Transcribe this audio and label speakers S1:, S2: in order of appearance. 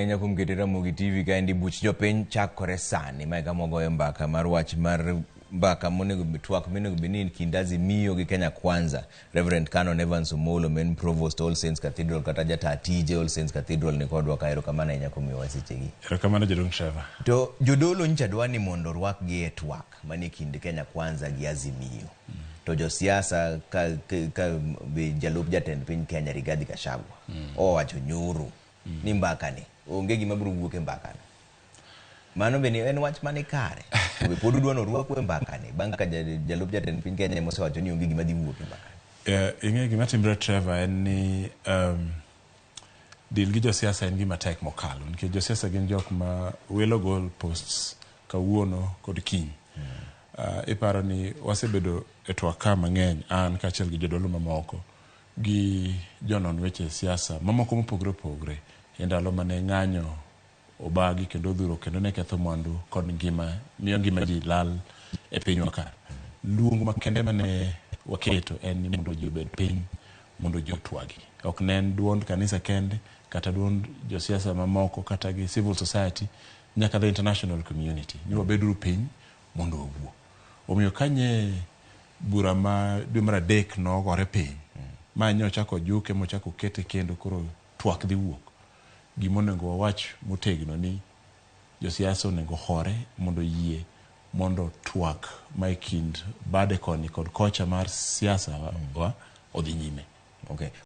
S1: Inya kumketera Mugi TV kaendi buch jopiny chakore sani maeka mogoyo mbaka mar wach mar mbaka monego twak monego benin kind Azimio gi Kenya Kwanza. Reverend Canon Evans Omolo, men Provost All Saints Cathedral kata jata tije All Saints Cathedral ni kodwa ka erokamano inya kumiyo wasichegi.
S2: Erokamano jadong Trevor.
S1: To jodolo ncha dwani mondo rwak gi e twak manie kind Kenya Kwanza gi Azimio. To josiasa ka jalup jatend piny Kenya Rigathi Gachagua owacho nyoro ni mbaka ni onge gima biro wuok e mbaka ni. Mano bende en wach mane kare. We pod udwano rwako e mbaka ni bang' ka jalup jatend piny Kenya mosewacho ni onge gima dhi wuok e mbaka ni.
S2: Ing'e gima timre Trevor en ni deal gi josiasa en gima tek mokalo nikech josiasa gin jok ma welo goal posts kawuono kod kiny. Iparo ni wasebedo e twak ka mang'eny an kaachiel gi jodolo mamoko gi jonon weche siasa mamoko mopogre opogre e ndalo mane ng'anyo obagi kendo dhuro kendo ne ketho mwandu kod ngima miyo ngima ji lal e pinywa ka. Luong makende mane waketo en ni mondo ji obed piny, mondo ji otwagi. Ok ne en duond kanisa kende kata duond josiasa mamoko kata gi civil society nyaka the international community ni wabeduru piny mondo owuo. Omiyo kanye bura ma dwe mar adek nogore piny ma nyochako juke mochako kete kendo koro twak dhi wuok. Gimonego wawach motegno ni josiasa onego hore mondo yie mondo twak ma kind bade koni kod kocha mar siasa odhi nyime.
S1: Okay.